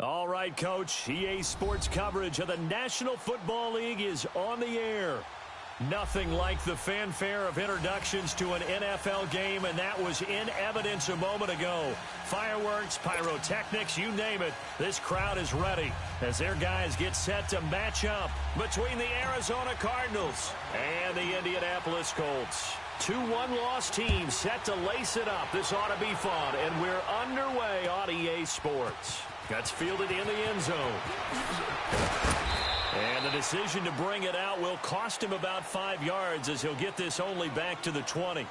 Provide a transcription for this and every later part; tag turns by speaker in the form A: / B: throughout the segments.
A: All right, Coach. EA Sports coverage of the National Football League is on the air. Nothing like the fanfare of introductions to an NFL game, and that was in evidence a moment ago. Fireworks, pyrotechnics, you name it. This crowd is ready as their guys get set to match up between the Arizona Cardinals and the Indianapolis Colts. Two one-loss teams set to lace it up. This ought to be fun, and we're underway on EA Sports. That's fielded in the end zone. And the decision to bring it out will cost him about 5 yards as he'll get this only back to the 20.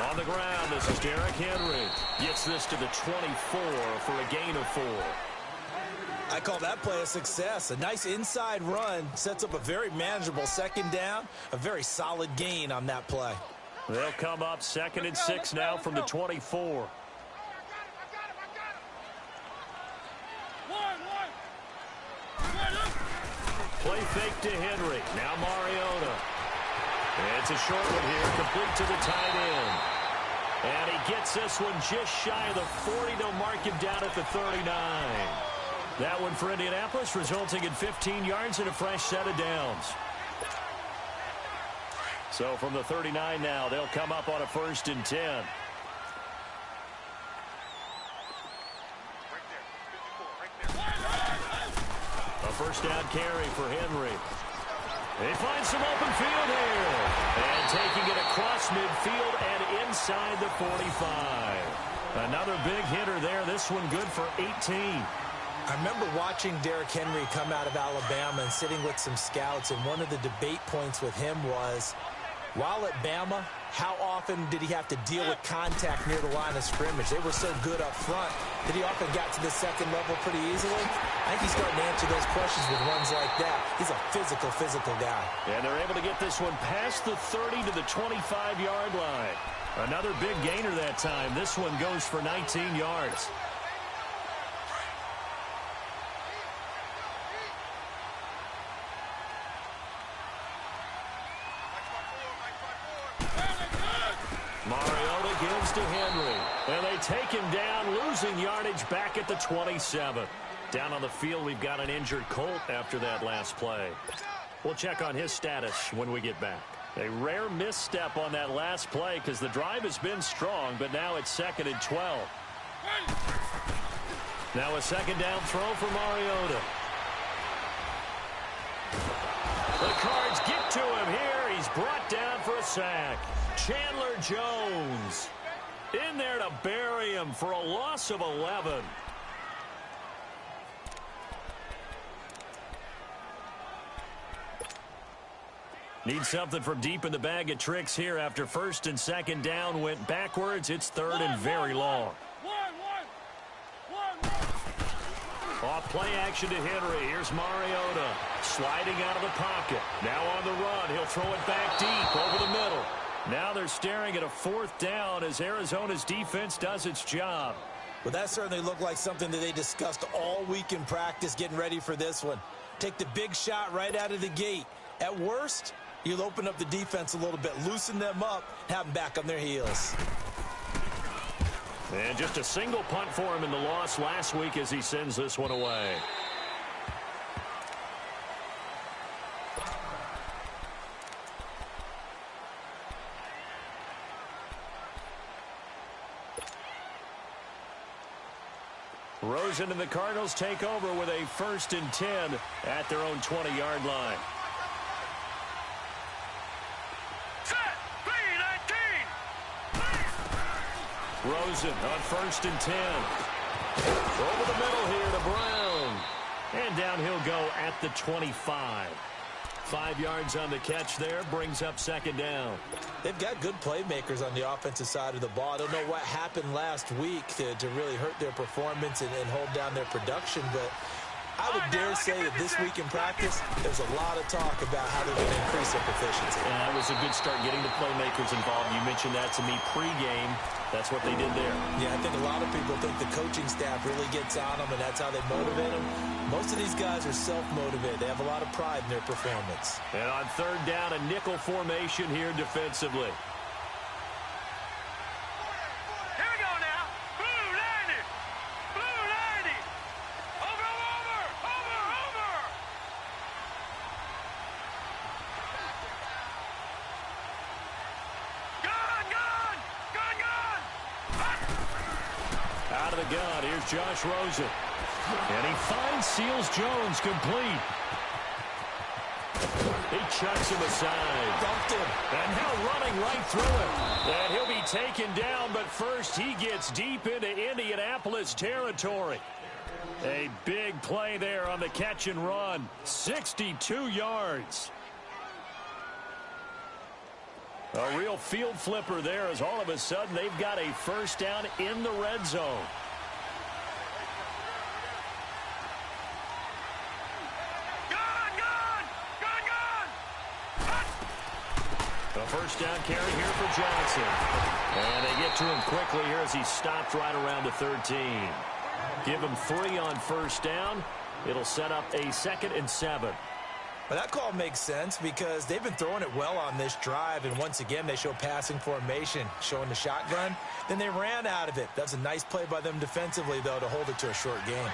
A: On the ground, this is Derrick Henry. Gets this to the 24 for a gain of 4.
B: I call that play a success. A nice inside run sets up a very manageable second down. A very solid gain on that play.
A: They'll come up 2nd and 6 now from the 24. Play fake to Henry. Now Mariota. It's a short one here, complete to the tight end. And he gets this one just shy of the 40. They'll mark him down at the 39. That one for Indianapolis, resulting in 15 yards and a fresh set of downs. So from the 39 now, they'll come up on a 1st and 10. A first down carry for Henry. He finds some open field here. And taking it across midfield and inside the 45. Another big hitter there. This one good for 18.
B: I remember watching Derrick Henry come out of Alabama and sitting with some scouts, and one of the debate points with him was, while at Bama, how often did he have to deal with contact near the line of scrimmage? They were so good up front that he often got to the second level pretty easily. I think he's starting to answer those questions with runs like that. He's a physical guy.
A: And they're able to get this one past the 30 to the 25-yard line. Another big gainer that time. This one goes for 19 yards. Mariota gives to Henry. And they take him down, losing yardage back at the 27. Down on the field, we've got an injured Colt after that last play. We'll check on his status when we get back. A rare misstep on that last play because the drive has been strong, but now it's 2nd and 12. Now a second down throw for Mariota. The Cards get to him here. He's brought down for a sack. Chandler Jones in there to bury him for a loss of 11. Need something from deep in the bag of tricks here after 1st and 2nd down went backwards. It's 3rd and very long. Off play action to Henry. Here's Mariota sliding out of the pocket. Now on the run. He'll throw it back deep over the middle. Now they're staring at a 4th down as Arizona's defense does its job.
B: Well, that certainly looked like something that they discussed all week in practice getting ready for this one. Take the big shot right out of the gate. At worst, you'll open up the defense a little bit, loosen them up, have them back on their heels.
A: And just a single punt for him in the loss last week as he sends this one away. Rosen and the Cardinals take over with a 1st and 10 at their own 20-yard line. Rosen on 1st and 10. Over the middle here to Brown. And down he'll go at the 25. 5 yards on the catch there, brings up 2nd down.
B: They've got good playmakers on the offensive side of the ball. I don't know what happened last week to really hurt their performance and hold down their production, but I would dare say that this week in practice, there's a lot of talk about how they're going to increase their proficiency.
A: And that was a good start getting the playmakers involved. You mentioned that to me pregame. That's what they did there.
B: Yeah, I think a lot of people think the coaching staff really gets on them, and that's how they motivate them. Most of these guys are self-motivated. They have a lot of pride in their performance.
A: And on third down, a nickel formation here defensively. Out of the gun, here's Josh Rosen. And he finds Seals Jones complete. He chucks him aside.
B: Dumped him.
A: And now running right through him. And he'll be taken down, but first he gets deep into Indianapolis territory. A big play there on the catch and run. 62 yards. A real field flipper there as all of a sudden they've got a first down in the red zone. A first down carry here for Johnson. And they get to him quickly here as he stopped right around the 13. Give him 3 on first down. It'll set up a 2nd and 7.
B: Well, that call makes sense because they've been throwing it well on this drive, and once again they show passing formation, showing the shotgun. Then they ran out of it. That's a nice play by them defensively, though, to hold it to a short game.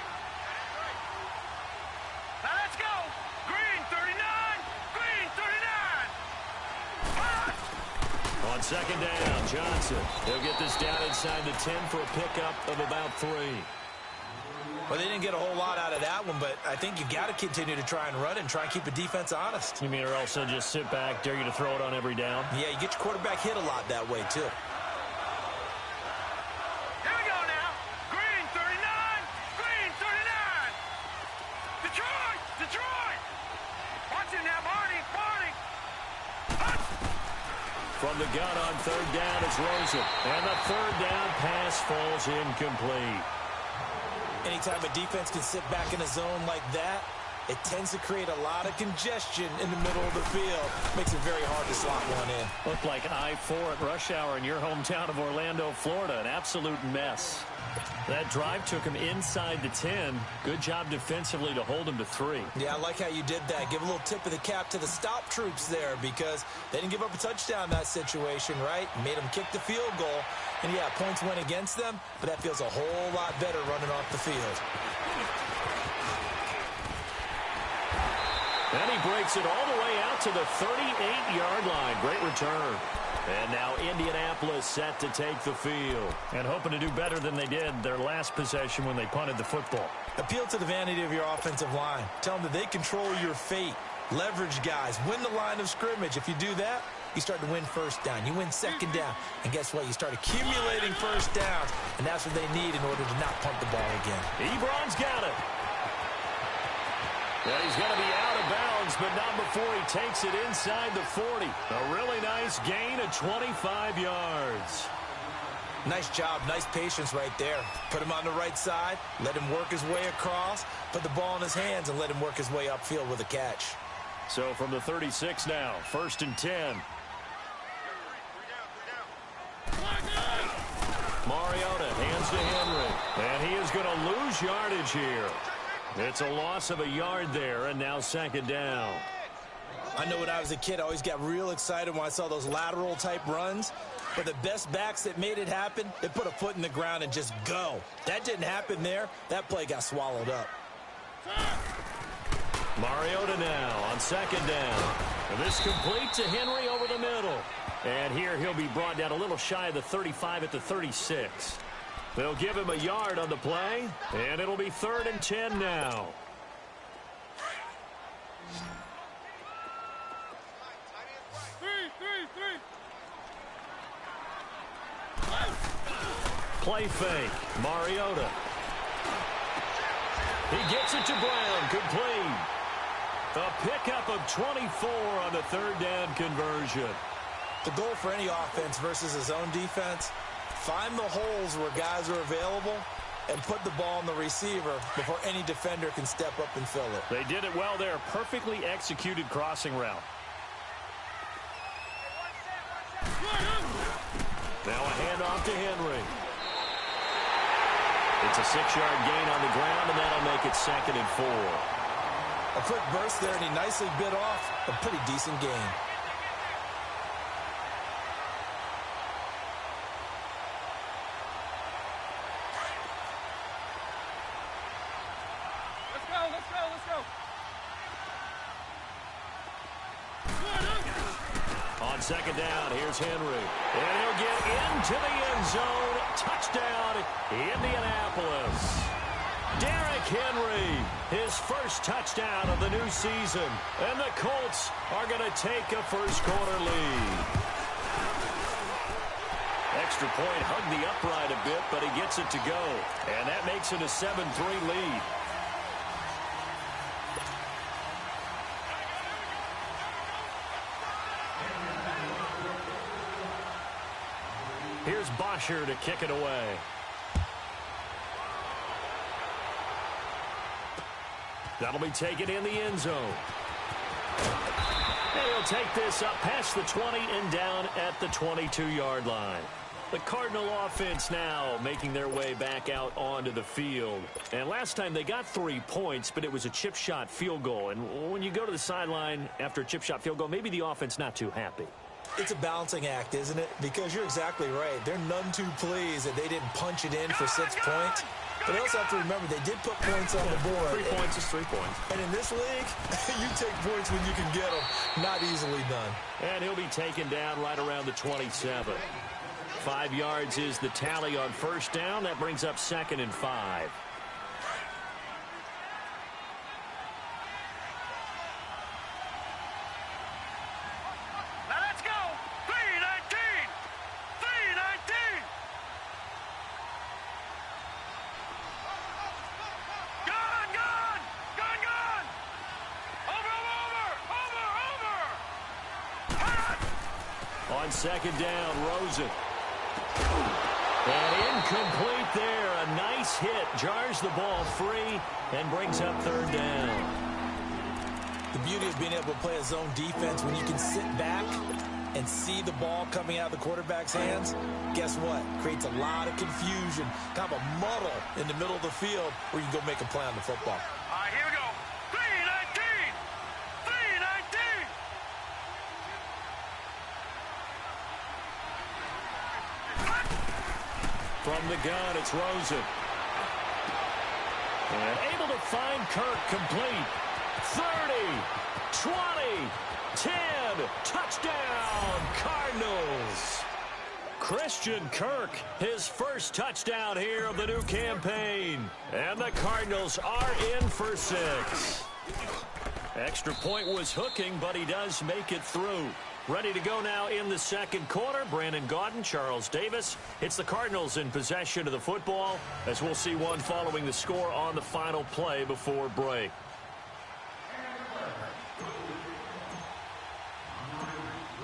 C: Now let's go. Green 39. Green 39.
A: On second down, Johnson. He'll get this down inside the 10 for a pickup of about 3.
B: Well, they didn't get a whole lot out of that one, but I think you got to continue to try and run it and try and keep the defense honest.
A: You mean or also just sit back, dare you to throw it on every down?
B: Yeah, you get your quarterback hit a lot that way, too.
C: Here we go now. Green 39. Green 39. Detroit. Detroit. Watch it now, Barney. Barney.
A: From the gun on third down is Rosen. And the third down pass falls incomplete.
B: Anytime a defense can sit back in a zone like that, it tends to create a lot of congestion in the middle of the field. Makes it very hard to slot one in.
A: Looked like I-4 at rush hour in your hometown of Orlando, Florida. An absolute mess. That drive took him inside the 10. Good job defensively to hold him to 3.
B: Yeah, I like how you did that. Give a little tip of the cap to the stop troops there because they didn't give up a touchdown in that situation, right? Made them kick the field goal. And, yeah, points went against them, but that feels a whole lot better running off the field.
A: And he breaks it all the way out to the 38-yard line. Great return. And now Indianapolis set to take the field. And hoping to do better than they did their last possession when they punted the football.
B: Appeal to the vanity of your offensive line. Tell them that they control your fate. Leverage guys. Win the line of scrimmage. If you do that, you start to win first down. You win second down. And guess what? You start accumulating first downs. And that's what they need in order to not punt the ball again.
A: Ebron's got it. Well, he's going to be out of bounds, but not before he takes it inside the 40. A really nice gain of 25 yards.
B: Nice job. Nice patience right there. Put him on the right side. Let him work his way across. Put the ball in his hands and let him work his way upfield with a catch.
A: So from the 36 now, 1st and 10. Mariota hands to Henry. And he is going to lose yardage here. It's a loss of a yard there, and now 2nd down.
B: I know when I was a kid, I always got real excited when I saw those lateral-type runs. But the best backs that made it happen, they put a foot in the ground and just go. That didn't happen there. That play got swallowed up.
A: Mariota now on 2nd down. And this complete to Henry over the middle. And here he'll be brought down a little shy of the 35 at the 36. They'll give him a yard on the play, and it'll be 3rd and 10 now. Play fake. Mariota. He gets it to Brown. Complete. A pickup of 24 on the 3rd down conversion.
B: The goal for any offense versus his own defense, find the holes where guys are available and put the ball on the receiver before any defender can step up and fill it.
A: They did it well there. Perfectly executed crossing route. Now a handoff to Henry. It's a 6-yard gain on the ground, and that'll make it 2nd and 4.
B: A quick burst there, and he nicely bit off a pretty decent gain.
A: On 2nd down, here's Henry. And he'll get into the end zone. Touchdown, Indianapolis. Derrick Henry, his first touchdown of the new season. And the Colts are going to take a first-quarter lead. Extra point hugged the upright a bit, but he gets it to go. And that makes it a 7-3 lead. Here's Bosher to kick it away. That'll be taken in the end zone. And he'll take this up past the 20 and down at the 22-yard line. The Cardinal offense now making their way back out onto the field. And last time they got 3 points, but it was a chip shot field goal. And when you go to the sideline after a chip shot field goal, maybe the offense not too happy.
B: It's a balancing act, isn't it? Because you're exactly right. They're none too pleased that they didn't punch it in for 6 points. But they also have to remember they did put points on the board.
A: 3 points is 3 points.
B: And in this league, you take points when you can get them. Not easily done.
A: And he'll be taken down right around the 27. 5 yards is the tally on first down. That brings up 2nd and 5. On 2nd down, Rosen. And incomplete there. A nice hit. Jars the ball free and brings up 3rd down.
B: The beauty of being able to play a zone defense when you can sit back and see the ball coming out of the quarterback's hands, guess what? Creates a lot of confusion, kind of a muddle in the middle of the field where you can go make a play on the football.
C: All right, here we go. 3-19. 3-19.
A: From the gun, it's Rosen. And able to find Kirk complete. 30, 20, 10, touchdown, Cardinals. Christian Kirk, his first touchdown here of the new campaign. And the Cardinals are in for 6. Extra point was hooking, but he does make it through. Ready to go now in the 2nd quarter. Brandon Gaudin, Charles Davis. It's the Cardinals in possession of the football, as we'll see one following the score on the final play before break.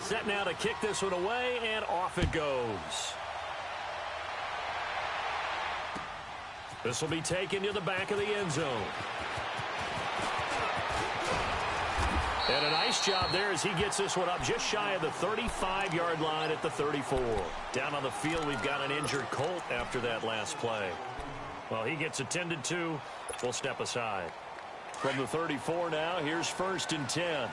A: Set now to kick this one away, and off it goes. This will be taken to the back of the end zone. And a nice job there as he gets this one up just shy of the 35-yard line at the 34. Down on the field, we've got an injured Colt after that last play. Well, he gets attended to. We'll step aside. From the 34 now, here's 1st and 10.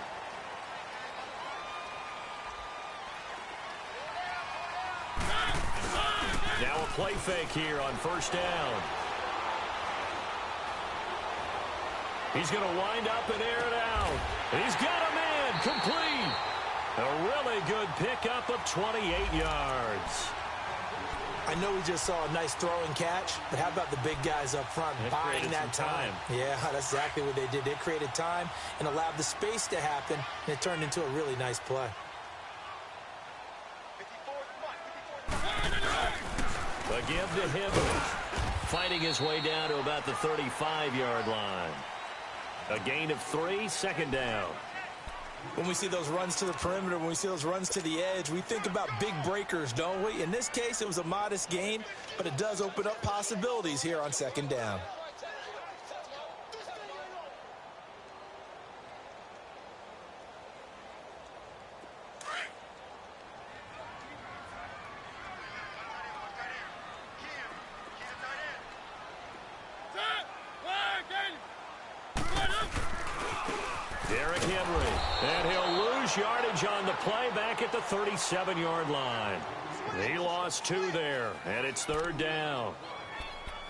A: Now a play fake here on 1st down. He's going to wind up and air it out. He's got a man complete. A really good pickup of 28 yards.
B: I know we just saw a nice throw and catch, but how about the big guys up front buying that time? Yeah, that's exactly what they did. They created time and allowed the space to happen, and it turned into a really nice play.
A: Again to Henry. Fighting his way down to about the 35-yard line. A gain of 3, 2nd down.
B: When we see those runs to the perimeter, when we see those runs to the edge, we think about big breakers, don't we? In this case, it was a modest gain, but it does open up possibilities here on second down.
A: Derrick Henry, and he'll lose yardage on the play back at the 37-yard line. He lost 2 there, and it's third down.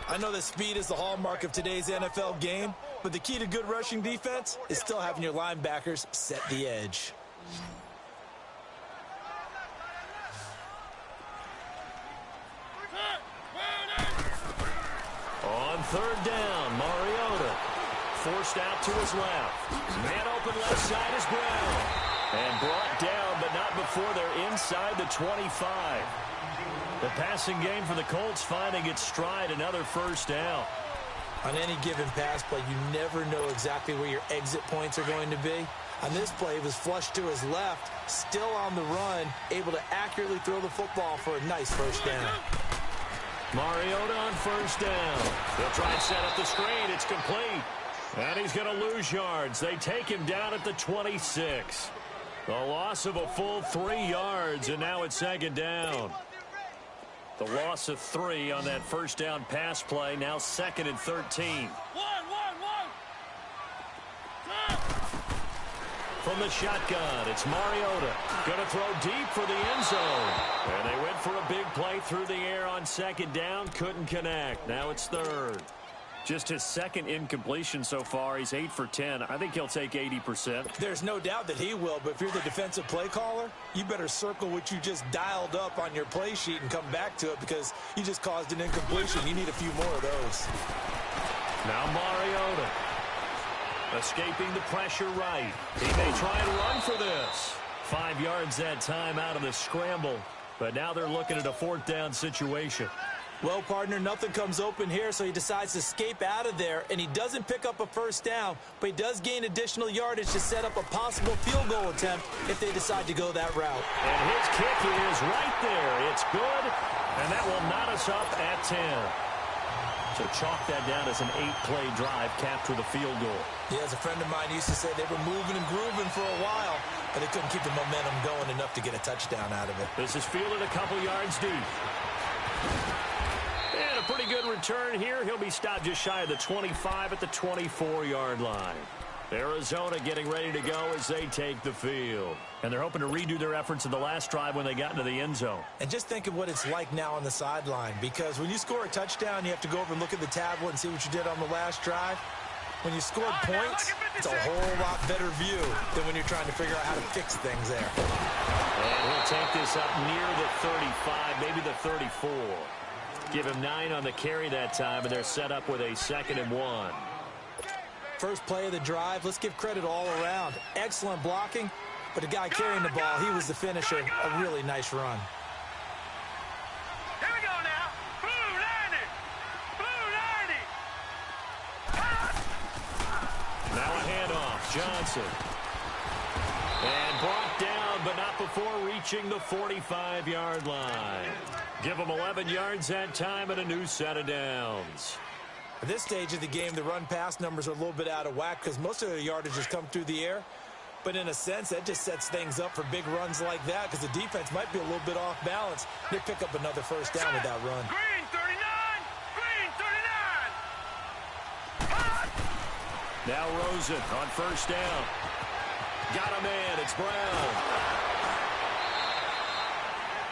B: I know that speed is the hallmark of today's NFL game, but the key to good rushing defense is still having your linebackers set the edge.
A: On third down, Mariota forced out to his left. Man open left side is Brown. And brought down, but not before they're inside the 25. The passing game for the Colts finding its stride, another first down.
B: On any given pass play, you never know exactly where your exit points are going to be. On this play, he was flushed to his left, still on the run, able to accurately throw the football for a nice first down.
A: Mariota on first down. They'll try and set up the screen. It's complete. And he's going to lose yards. They take him down at the 26. A loss of a full 3 yards, and now it's second down. The loss of 3 on that first down pass play, now second and 13. From the shotgun, it's Mariota. Going to throw deep for the end zone. And they went for a big play through the air on second down. Couldn't connect. Now it's third. Just his second incompletion so far. He's 8 for 10. I think he'll take 80%.
B: There's no doubt that he will, but if you're the defensive play caller, you better circle what you just dialed up on your play sheet and come back to it because you just caused an incompletion. You need a few more of those.
A: Now Mariota. Escaping the pressure right. He may try and run for this. 5 yards that time out of the scramble. But now they're looking at a fourth down situation.
B: Well, partner, nothing comes open here, so he decides to escape out of there, and he doesn't pick up a first down, but he does gain additional yardage to set up a possible field goal attempt if they decide to go that route.
A: And his kick is right there. It's good, and that will knot us up at 10. So chalk that down as an 8-play drive capped with a field goal.
B: Yeah, as a friend of mine used to say, they were moving and grooving for a while, but they couldn't keep the momentum going enough to get a touchdown out of it.
A: This is fielded a couple yards deep. And a pretty good return here. He'll be stopped just shy of the 25 at the 24-yard line. Arizona getting ready to go as they take the field. And they're hoping to redo their efforts in the last drive when they got into the end zone.
B: And just think of what it's like now on the sideline, because when you score a touchdown, you have to go over and look at the tablet and see what you did on the last drive. When you scored points, it's a whole lot better view than when you're trying to figure out how to fix things there.
A: And he'll take this up near the 35, maybe the 34. Give him 9 on the carry that time, and they're set up with a 2nd and 1.
B: First play of the drive, let's give credit all around. Excellent blocking, but the guy carrying the ball, he was the finisher. A really nice run.
C: Here we go now. Blue 90. Blue 90.
A: Now a handoff. Johnson. And brought down, but not before reaching the 45-yard line. Give them 11 yards that time and a new set of downs.
B: At this stage of the game, the run-pass numbers are a little bit out of whack because most of their yardage has come through the air. But in a sense, that just sets things up for big runs like that because the defense might be a little bit off balance. They pick up another first down with that run.
C: Green 39. Green 39.
A: Now Rosen on first down. Got a man. It's Brown.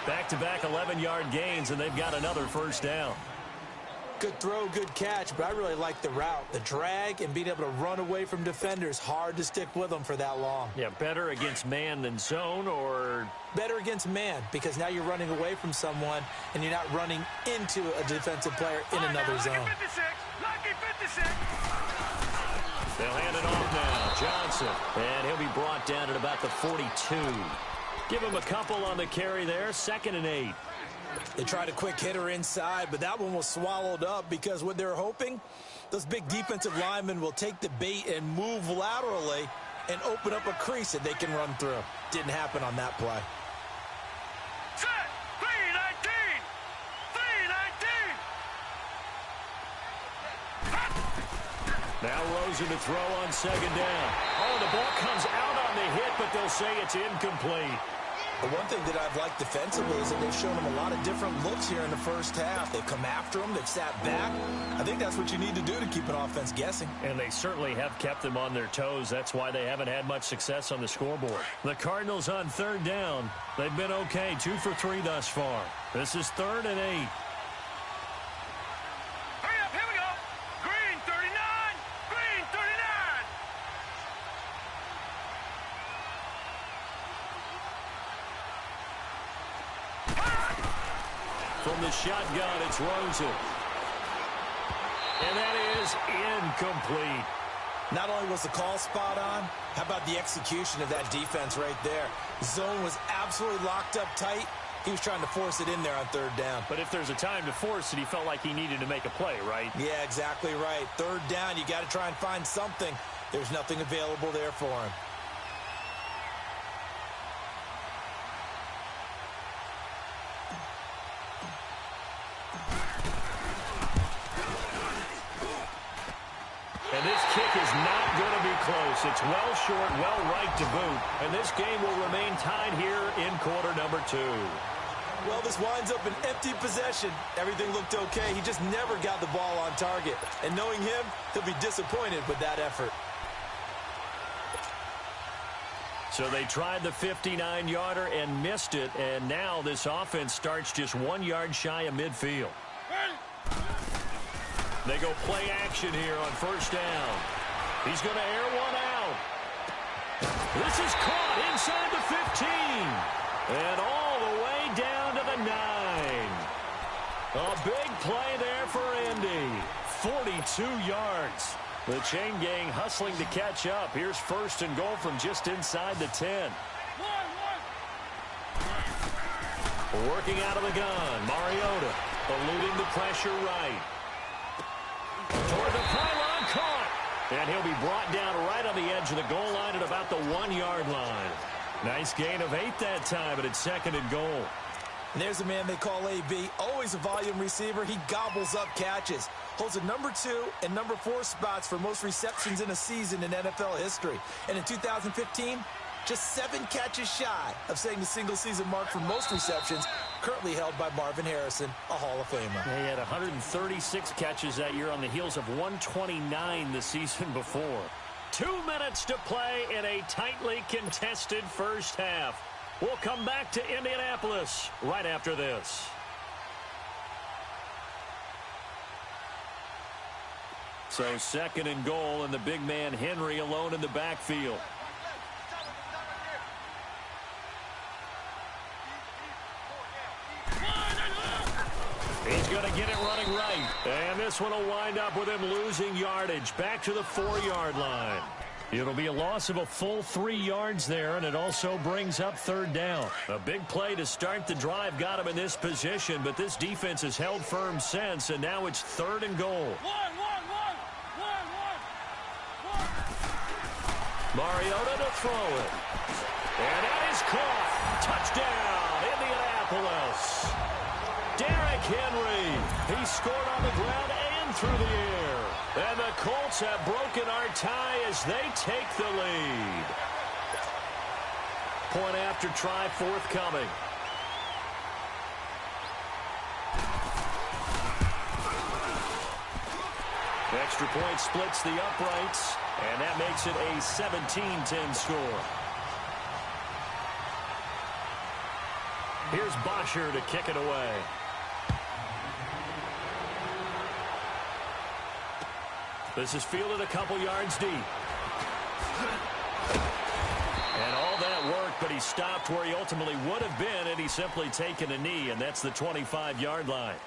A: Back-to-back 11-yard gains, and they've got another first down.
B: Good throw, good catch, but I really like the route. The drag and being able to run away from defenders, hard to stick with them for that long.
A: Yeah, better against man than zone, or?
B: Better against man, because now you're running away from someone, and you're not running into a defensive player in another zone.
C: Lucky 56. Lucky 56.
A: They'll hand it off now. Johnson, and he'll be brought down at about the 42. Give him a couple on the carry there. 2nd and 8.
B: They tried a quick hitter inside, but that one was swallowed up because what they're hoping, those big defensive linemen will take the bait and move laterally and open up a crease that they can run through. Didn't happen on that play.
C: Set. 319. 319.
A: Now Rosen to throw on second down. Oh, the ball comes out on the hit, but they'll say it's incomplete.
B: The one thing that I've liked defensively is that they've shown them a lot of different looks here in the first half. They've come after them. They've sat back. I think that's what you need to do to keep an offense guessing.
A: And they certainly have kept them on their toes. That's why they haven't had much success on the scoreboard. The Cardinals on third down. They've been okay, 2 for 3 thus far. This is 3rd and 8.
C: Hurry up, here we go. Green 39. Green 39.
A: From the shotgun, it's Rosen. And that is incomplete.
B: Not only was the call spot on, how about the execution of that defense right there? Zone was absolutely locked up tight. He was trying to force it in there on third down.
A: But if there's a time to force it, he felt like he needed to make a play, right?
B: Yeah, exactly right. Third down, you got to try and find something. There's nothing available there for him.
A: And this kick is not going to be close. It's well short, well right to boot. And this game will remain tied here in quarter number 2.
B: Well, this winds up an empty possession. Everything looked okay. He just never got the ball on target. And knowing him, he'll be disappointed with that effort.
A: So they tried the 59-yarder and missed it. And now this offense starts just 1 yard shy of midfield. They go play action here on first down. He's going to air one out. This is caught inside the 15. And all the way down to the 9. A big play there for Indy. 42 yards. The chain gang hustling to catch up. Here's 1st and goal from just inside the 10. Working out of the gun. Mariota eluding the pressure right. Toward the pylon, caught. And he'll be brought down right on the edge of the goal line at about the 1 yard line. Nice gain of 8 that time, but it's 2nd and goal.
B: And there's a man they call AB, always a volume receiver. He gobbles up catches. Holds a number 2 and number 4 spots for most receptions in a season in NFL history. And in 2015, just 7 catches shy of setting the single-season mark for most receptions, currently held by Marvin Harrison, a Hall of Famer.
A: He had 136 catches that year on the heels of 129 the season before. 2 minutes to play in a tightly contested first half. We'll come back to Indianapolis right after this. So 2nd and goal, and the big man Henry alone in the backfield. He's going to get it running right. And this one will wind up with him losing yardage back to the 4 yard line. It'll be a loss of a full 3 yards there, and it also brings up 3rd down. A big play to start the drive got him in this position, but this defense has held firm since, and now it's 3rd and goal. Mariota to throw it. And that is caught. Touchdown, Indianapolis. Derrick Henry. He scored on the ground and through the air. And the Colts have broken our tie as they take the lead. Point after try forthcoming. Extra point splits the uprights, and that makes it a 17-10 score. Here's Bosher to kick it away. This is fielded a couple yards deep. And all that worked, but he stopped where he ultimately would have been had he simply taken a knee, and that's the 25-yard line.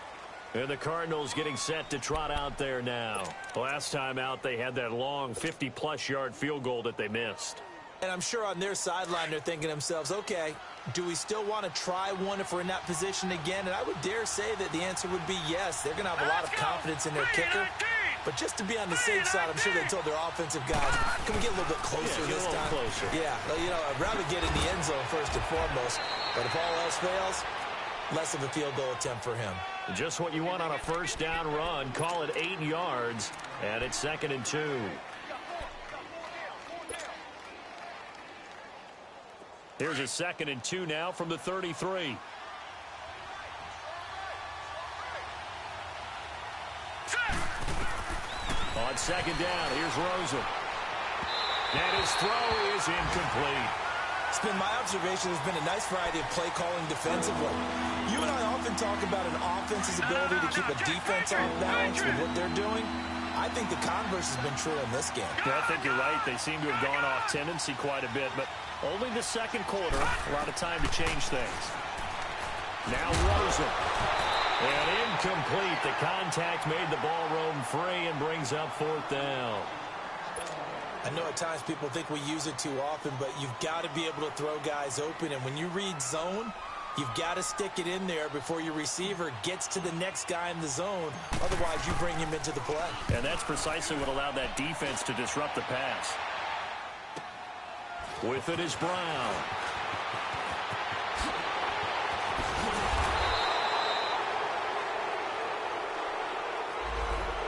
A: And the Cardinals getting set to trot out there now. Last time out, they had that long 50-plus yard field goal that they missed.
B: And I'm sure on their sideline they're thinking to themselves, okay, do we still want to try one if we're in that position again? And I would dare say that the answer would be yes. They're going to have a lot of confidence in their kicker. But just to be on the safe side, I'm sure they told their offensive guys, can we get a little bit closer this time?
A: Closer.
B: Yeah, you know, I'd rather get in the end zone first and foremost. But if all else fails, less of a field goal attempt for him.
A: Just what you want on a first down run. Call it 8 yards, and it's 2nd and 2. Here's a 2nd and 2 now from the 33. On 2nd down, here's Rosen. And his throw is incomplete.
B: It's been my observation there's been a nice variety of play calling defensively. You and I often talk about an offense's ability to keep a defense off balance with what they're doing. I think the converse has been true in this game.
A: Yeah, I think you're right. They seem to have gone off tendency quite a bit, but only the second quarter, a lot of time to change things. Now Rosen. And incomplete. The contact made the ball roam free and brings up 4th down.
B: I know at times people think we use it too often, but you've got to be able to throw guys open. And when you read zone, you've got to stick it in there before your receiver gets to the next guy in the zone. Otherwise, you bring him into the play.
A: And that's precisely what allowed that defense to disrupt the pass. With it is Brown.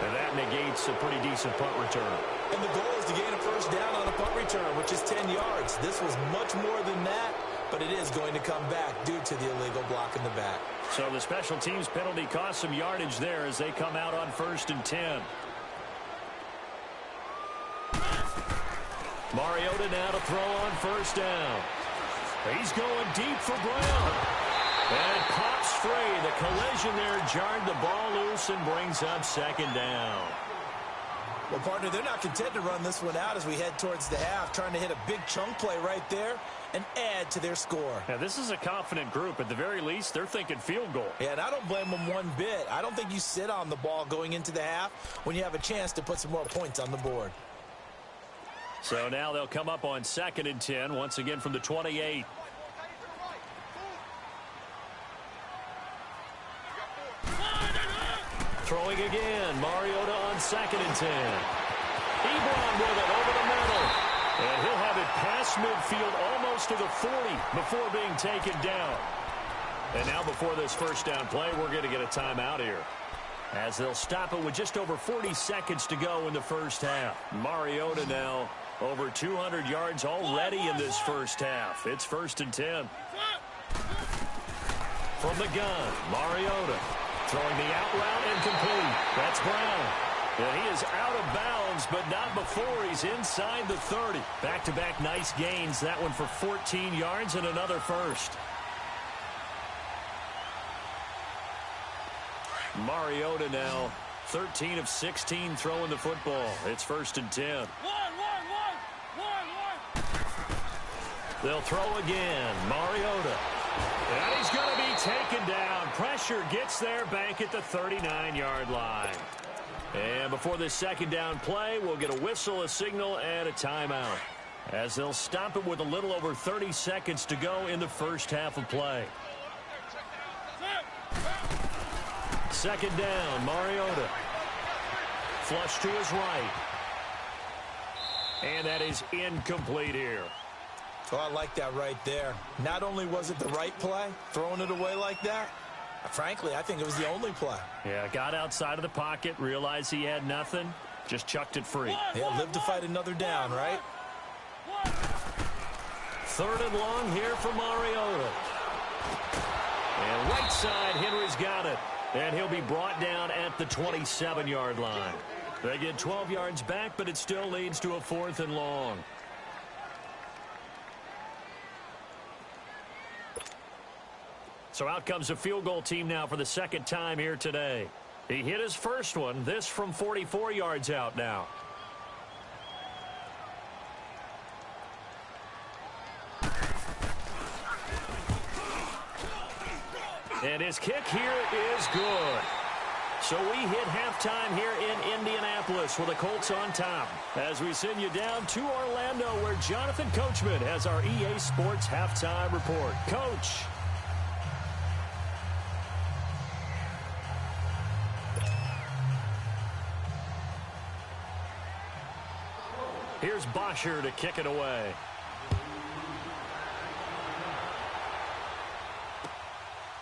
A: And that negates a pretty decent punt return.
B: And the goal is to gain a first down on a punt return, which is 10 yards. This was much more than that, but it is going to come back due to the illegal block in the back.
A: So the special teams penalty cost some yardage there as they come out on 1st and 10. Mariota now to throw on 1st down. He's going deep for Brown. And it pops free. The collision there jarred the ball loose and brings up 2nd down.
B: Well, partner, they're not content to run this one out as we head towards the half, trying to hit a big chunk play right there and add to their score.
A: Now, this is a confident group. At the very least, they're thinking field goal.
B: Yeah, and I don't blame them one bit. I don't think you sit on the ball going into the half when you have a chance to put some more points on the board.
A: So now they'll come up on 2nd and 10, once again from the 28. Throwing again, Mariota on 2nd and 10. Ebron with it over the middle. And he'll have it past midfield almost to the 40 before being taken down. And now before this first down play, we're going to get a timeout here, as they'll stop it with just over 40 seconds to go in the first half. Mariota now over 200 yards already in this first half. It's 1st and 10. From the gun, Mariota. Throwing the out route incomplete. That's Brown. And he is out of bounds, but not before he's inside the 30. Back-to-back nice gains. That one for 14 yards and another first. Mariota now 13 of 16 throwing the football. It's 1st and 10. They'll throw again. Mariota. And he's going to be taken down. Pressure gets there, bank at the 39-yard line. And before this second down play, we'll get a whistle, a signal, and a timeout, as they'll stop it with a little over 30 seconds to go in the first half of play. 2nd down, Mariota. Flush to his right. And that is incomplete here.
B: Oh, I like that right there. Not only was it the right play, throwing it away like that, frankly, I think it was the only play.
A: Yeah, got outside of the pocket, realized he had nothing, just chucked it free.
B: Yeah, live to fight another down, right?
A: 3rd and long here for Mariota. And right side, Henry's got it. And he'll be brought down at the 27-yard line. They get 12 yards back, but it still leads to a 4th and long. So out comes a field goal team now for the second time here today. He hit his first one, this from 44 yards out now. And his kick here is good. So we hit halftime here in Indianapolis with the Colts on top, as we send you down to Orlando, where Jonathan Coachman has our EA Sports halftime report. Coach. Here's Bosher to kick it away.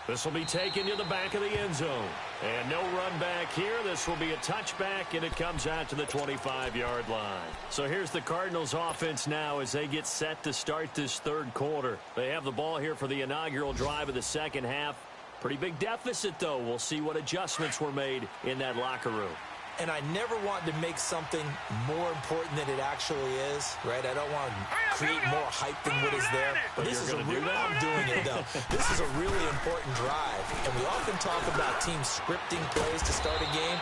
A: This will be taken to the back of the end zone. And no run back here. This will be a touchback, and it comes out to the 25-yard line. So here's the Cardinals offense now as they get set to start this third quarter. They have the ball here for the inaugural drive of the second half. Pretty big deficit, though. We'll see what adjustments were made in that locker room.
B: And I never want to make something more important than it actually is, right? I don't want to create more hype than what is there.
A: But this is I'm
B: doing it, though. This is a really important drive. And we often talk about teams scripting plays to start a game.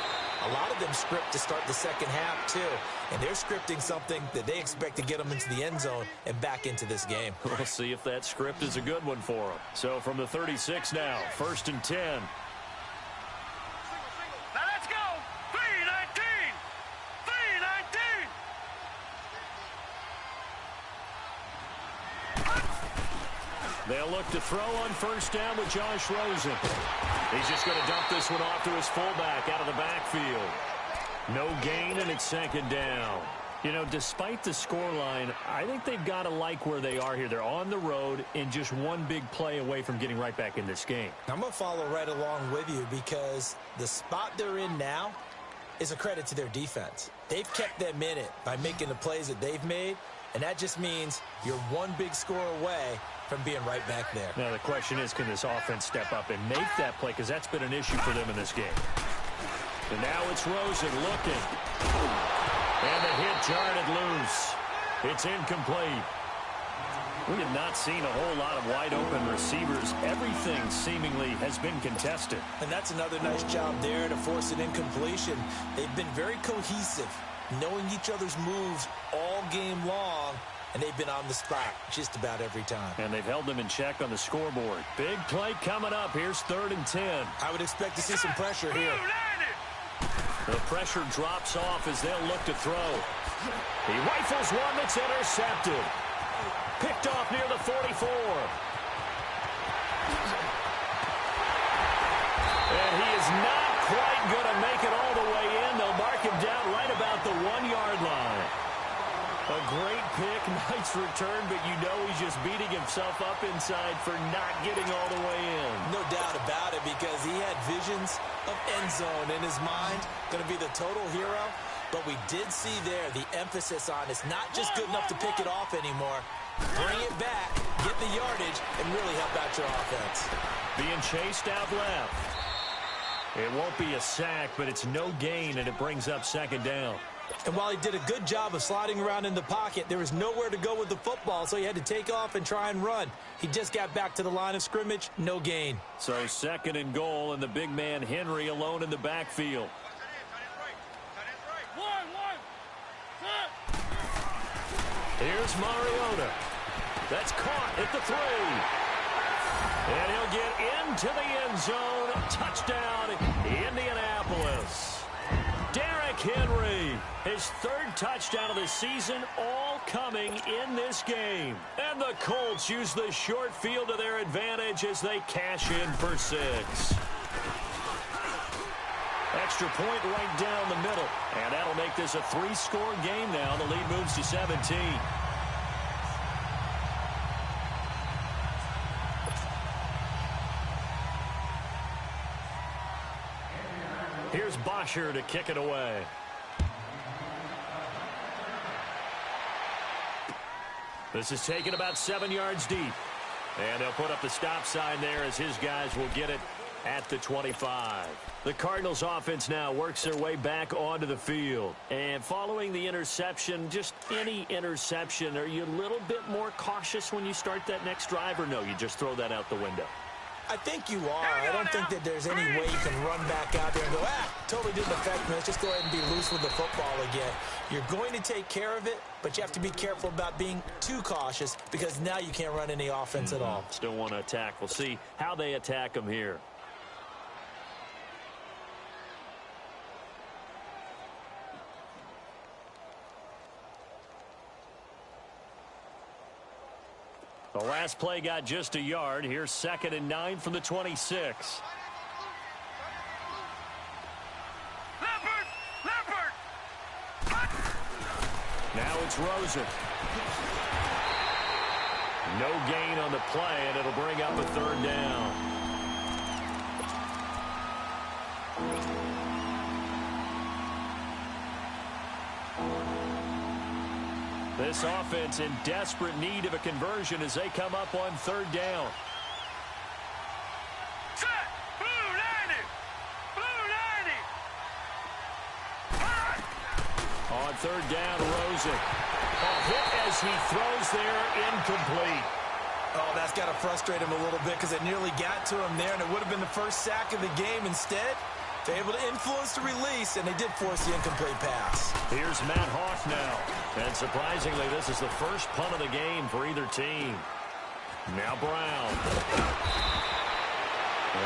B: A lot of them script to start the second half, too. And they're scripting something that they expect to get them into the end zone and back into this game.
A: We'll see if that script is a good one for them. So from the 36 now, 1st and 10. They'll look to throw on first down with Josh Rosen. He's just going to dump this one off to his fullback out of the backfield. No gain, and it's second down. You know, despite the scoreline, I think they've got to like where they are here. They're on the road and just one big play away from getting right back in this game.
B: I'm going to follow right along with you because the spot they're in now is a credit to their defense. They've kept them in it by making the plays that they've made, and that just means you're one big score away from being right back there.
A: Now the question is, can this offense step up and make that play? Because that's been an issue for them in this game. And now it's Rosen looking. And the hit jarred loose. It's incomplete. We have not seen a whole lot of wide open receivers. Everything seemingly has been contested.
B: And that's another nice job there to force an incompletion. They've been very cohesive, knowing each other's moves all game long. And they've been on the spot just about every time.
A: And they've held them in check on the scoreboard. Big play coming up. Here's 3rd and 10.
B: I would expect to see some pressure here.
A: The pressure drops off as they'll look to throw. He rifles one that's intercepted. Picked off near the 44. And he is not quite going to make it all the way in. They'll mark him down right about the 1-yard line. A great pick, nice return, but you know he's just beating himself up inside for not getting all the way in.
B: No doubt about it, because he had visions of end zone in his mind. Going to be the total hero. But we did see there the emphasis on it's not just good enough to pick it off anymore. Bring it back, get the yardage, and really help out your offense.
A: Being chased out left. It won't be a sack, but it's no gain, and it brings up second down.
B: And while he did a good job of sliding around in the pocket, there was nowhere to go with the football, so he had to take off and try and run. He just got back to the line of scrimmage, no gain.
A: So 2nd and goal, and the big man Henry alone in the backfield. Here's Mariota. That's caught at the 3. And he'll get into the end zone. Touchdown, Indianapolis. Derrick Henry, his 3rd touchdown of the season, all coming in this game. And the Colts use the short field to their advantage as they cash in for 6. Extra point right down the middle. And that'll make this a 3-score game now. The lead moves to 17. Here's Bosher to kick it away. This is taken about 7 yards deep. And they'll put up the stop sign there as his guys will get it at the 25. The Cardinals offense now works their way back onto the field. And following the interception, just any interception, are you a little bit more cautious when you start that next drive, or no, you just throw that out the window?
B: I think you are. I don't think that there's any way you can run back out there and go, totally didn't affect me. Let's just go ahead and be loose with the football again. You're going to take care of it, but you have to be careful about being too cautious because now you can't run any offense at all.
A: Still want to attack. We'll see how they attack them here. The last play got just a yard. Here's 2nd and 9 from the 26. Now it's Rosen. No gain on the play, and it'll bring up a third down. This offense in desperate need of a conversion as they come up on third down.
C: Set! Blue 90! Blue 90!
A: On third down, Rosen. A hit as he throws there, incomplete.
B: Oh, that's got to frustrate him a little bit because it nearly got to him there, and it would have been the first sack of the game. Instead, they're able to influence the release, and they did force the incomplete pass.
A: Here's Matt Hoff now. And surprisingly, this is the first punt of the game for either team. Now Brown.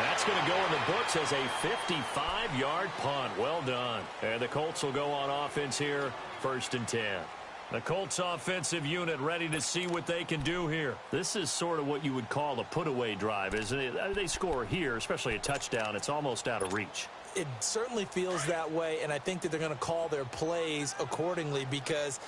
A: That's going to go in the books as a 55-yard punt. Well done. And the Colts will go on offense here, 1st and 10. The Colts offensive unit ready to see what they can do here. This is sort of what you would call a put-away drive, isn't it? They score here, especially a touchdown. It's almost out of reach.
B: It certainly feels that way, and I think that they're going to call their plays accordingly because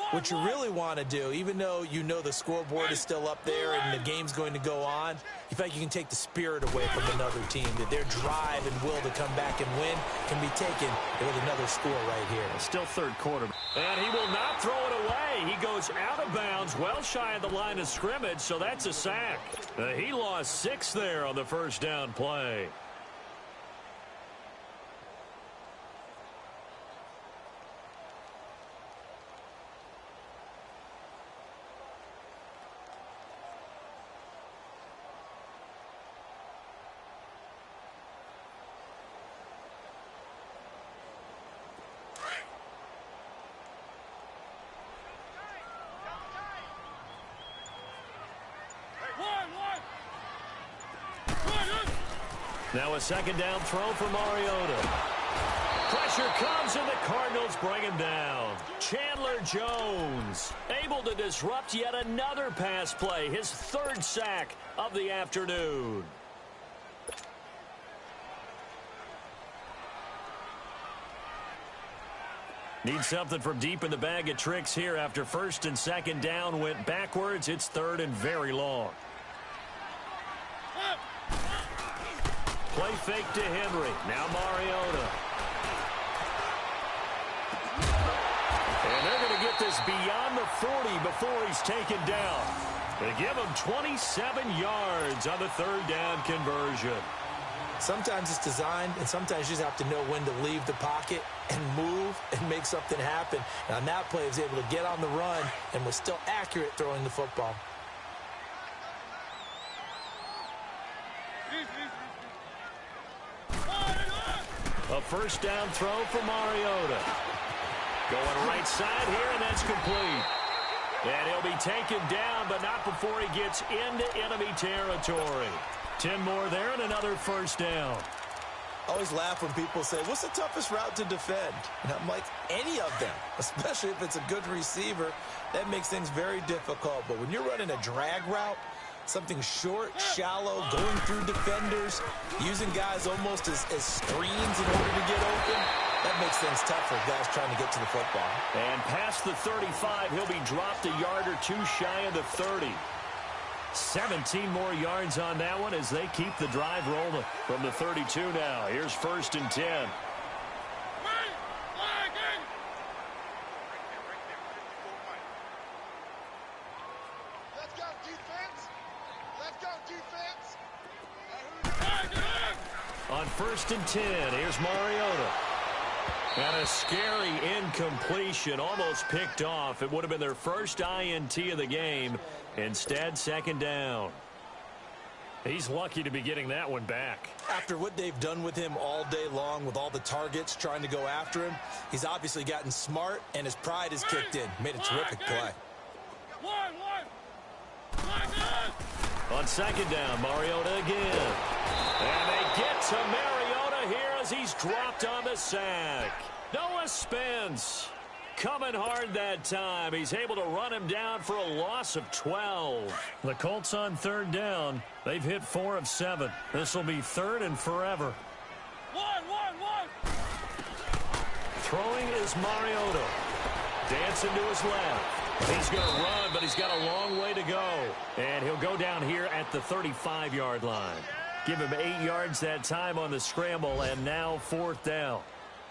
B: what you really want to do, even though you know the scoreboard is still up there and the game's going to go on, you feel like you can take the spirit away from another team, that their drive and will to come back and win can be taken with another score right here.
A: Still third quarter. And he will not throw it away. He goes out of bounds, well shy of the line of scrimmage, so that's a sack. He lost 6 there on the first down play. Now a second down throw for Mariota. Pressure comes and the Cardinals bring him down. Chandler Jones able to disrupt yet another pass play. His 3rd sack of the afternoon. Need something from deep in the bag of tricks here after 1st and 2nd down went backwards. It's 3rd and very long. Play fake to Henry. Now Mariota. And they're going to get this beyond the 40 before he's taken down. They give him 27 yards on the 3rd down conversion.
B: Sometimes it's designed, and sometimes you just have to know when to leave the pocket and move and make something happen. And on that play, he was able to get on the run and was still accurate throwing the football.
A: A first down throw for Mariota. Going right side here, and that's complete. And he'll be taken down, but not before he gets into enemy territory. 10 more there and another first down.
B: I always laugh when people say, what's the toughest route to defend? And I'm like, any of them, especially if it's a good receiver. That makes things very difficult. But when you're running a drag route, something short, shallow, going through defenders, using guys almost as screens in order to get open, that makes things tough for guys trying to get to the football.
A: And past the 35, he'll be dropped a yard or two shy of the 30. 17 more yards on that one as they keep the drive rolling from the 32 now. Here's 1st and 10. On 1st and 10, here's Mariota. And a scary incompletion, almost picked off. It would have been their first INT of the game. Instead, 2nd down. He's lucky to be getting that one back.
B: After what they've done with him all day long with all the targets trying to go after him, he's obviously gotten smart, and his pride has kicked in. Made a terrific play.
A: On 2nd down, Mariota again. And they get to Mariota here as he's dropped on the sack. Noah Spence coming hard that time. He's able to run him down for a loss of 12. The Colts on 3rd down. They've hit 4 of 7. This will be 3rd and forever. Throwing is Mariota. Dancing to his left. He's going to run, but he's got a long way to go. And he'll go down here at the 35-yard line. Give him 8 yards that time on the scramble, and now 4th down.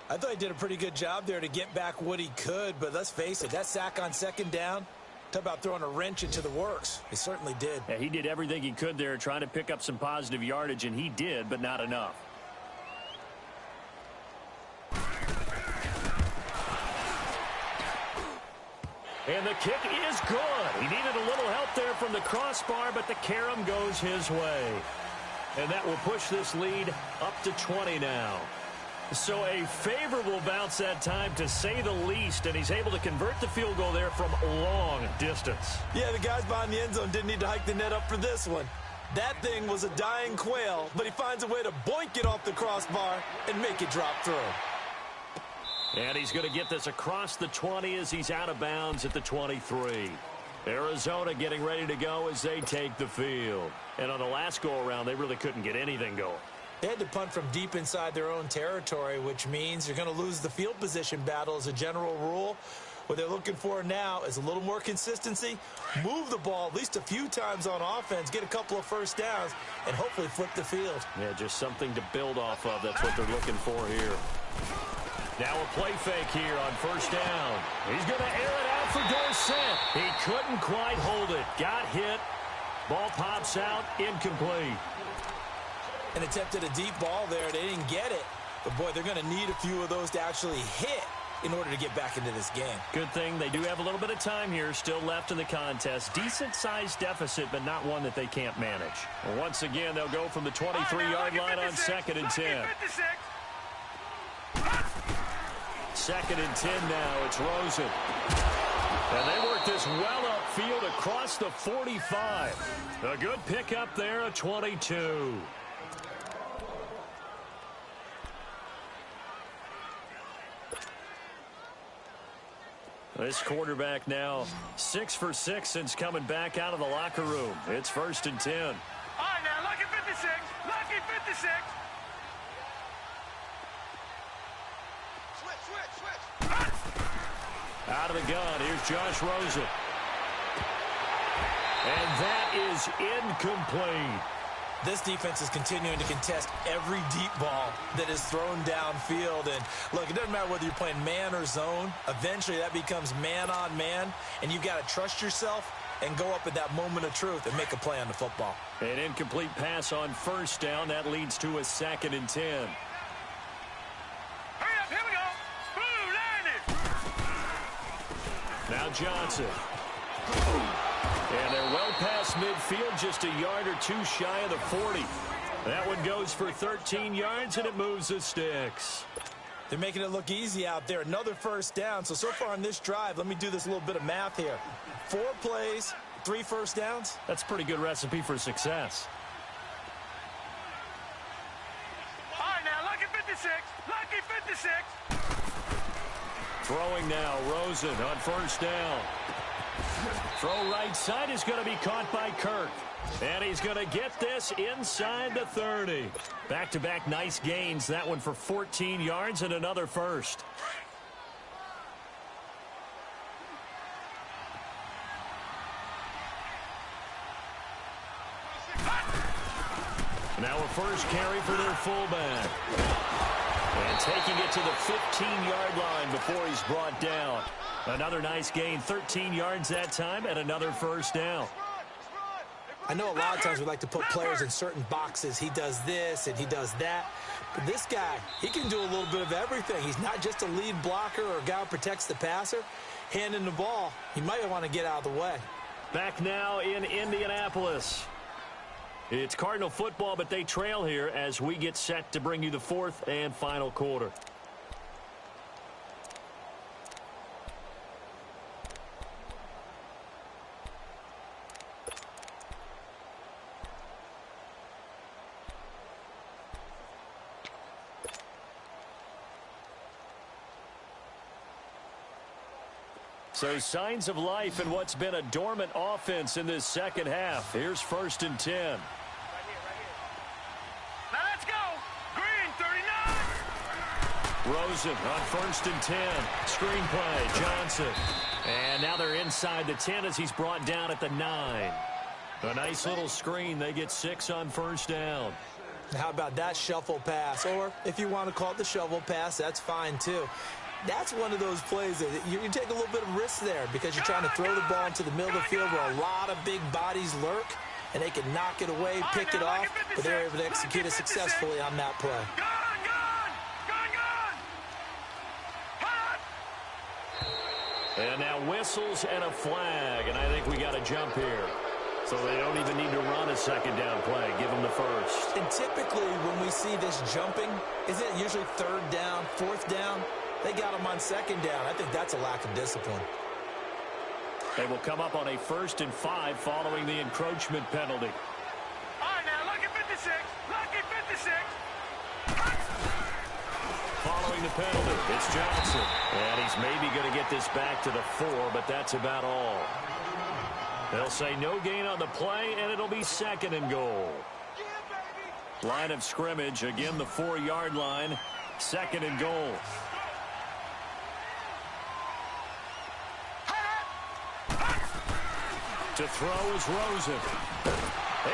B: I thought he did a pretty good job there to get back what he could, but let's face it, that sack on 2nd down, talk about throwing a wrench into the works. He certainly did.
A: Yeah, he did everything he could there trying to pick up some positive yardage, and he did, but not enough. And the kick is good. He needed a little help there from the crossbar, but the carom goes his way. And that will push this lead up to 20 now. So a favorable bounce that time, to say the least, and he's able to convert the field goal there from long distance.
B: Yeah, the guys behind the end zone didn't need to hike the net up for this one. That thing was a dying quail, but he finds a way to boink it off the crossbar and make it drop through.
A: And he's going to get this across the 20 as he's out of bounds at the 23. Arizona getting ready to go as they take the field. And on the last go-around, they really couldn't get anything going.
B: They had to punt from deep inside their own territory, which means you're going to lose the field position battle as a general rule. What they're looking for now is a little more consistency, move the ball at least a few times on offense, get a couple of first downs, and hopefully flip the field.
A: Yeah, just something to build off of. That's what they're looking for here. Now a play fake here on 1st down. He's going to air it out for Dorsett. He couldn't quite hold it. Got hit. Ball pops out. Incomplete.
B: And attempted a deep ball there. They didn't get it. But, boy, they're going to need a few of those to actually hit in order to get back into this game.
A: Good thing they do have a little bit of time here still left in the contest. Decent-sized deficit, but not one that they can't manage. And once again, they'll go from the 23-yard line on 2nd and 10. 2nd and 10 now. It's Rosen. And they work this well upfield across the 45. A good pickup there at 22. This quarterback now 6 for 6 since coming back out of the locker room. It's 1st and 10.
C: All right, now, lucky 56. Lucky 56. Switch.
A: Out of the gun, here's Josh Rosen. And that is incomplete.
B: This defense is continuing to contest every deep ball that is thrown downfield. And, look, it doesn't matter whether you're playing man or zone. Eventually, that becomes man-on-man, and you've got to trust yourself and go up at that moment of truth and make a play on the football.
A: An incomplete pass on 1st down. That leads to a 2nd and 10.
C: Hurry up, here we go. Blue, landed.
A: Now Johnson. And they're well past midfield, just a yard or two shy of the 40. That one goes for 13 yards, and it moves the sticks.
B: They're making it look easy out there. Another 1st down. So far on this drive, let me do this little bit of math here. 4 plays, 3 first downs.
A: That's a pretty good recipe for success.
C: All right, now, lucky 56. Lucky 56.
A: Throwing now, Rosen on 1st down. Throw right side is going to be caught by Kirk. And he's going to get this inside the 30. Back-to-back nice gains. That one for 14 yards and another first. Now a first carry for their fullback. And taking it to the 15-yard line before he's brought down. Another nice gain, 13 yards that time, and another 1st down.
B: I know a lot of times we like to put players in certain boxes. He does this and he does that. But this guy, he can do a little bit of everything. He's not just a lead blocker or a guy who protects the passer. Handing the ball, he might want to get out of the way.
A: Back now in Indianapolis. It's Cardinal football, but they trail here as we get set to bring you the 4th and final quarter. So signs of life in what's been a dormant offense in this second half. Here's 1st and 10.
C: Right here. Now let's go. Green, 39.
A: Rosen on 1st and 10. Screen play, Johnson. And now they're inside the 10 as he's brought down at the 9. A nice little screen. They get 6 on 1st down.
B: How about that shuffle pass? Or if you want to call it the shovel pass, that's fine too. That's one of those plays that you take a little bit of risk there because you're trying to throw the ball into the middle of the field where a lot of big bodies lurk, and they can knock it away, pick it off, but they're able to execute it successfully on that play.
A: And now whistles and a flag, and I think we got a jump here. So they don't even need to run a 2nd down play. Give them the 1st.
B: And typically when we see this jumping, isn't it usually 3rd down, 4th down? They got them on 2nd down. I think that's a lack of discipline.
A: They will come up on a 1st and 5 following the encroachment penalty.
C: All right, now, lucky 56. Lucky 56.
A: Following the penalty, it's Johnson. And he's maybe going to get this back to the 4, but that's about all. They'll say no gain on the play, and it'll be 2nd and goal. Line of scrimmage, again the 4-yard line, 2nd and goal. To throw is Rosen.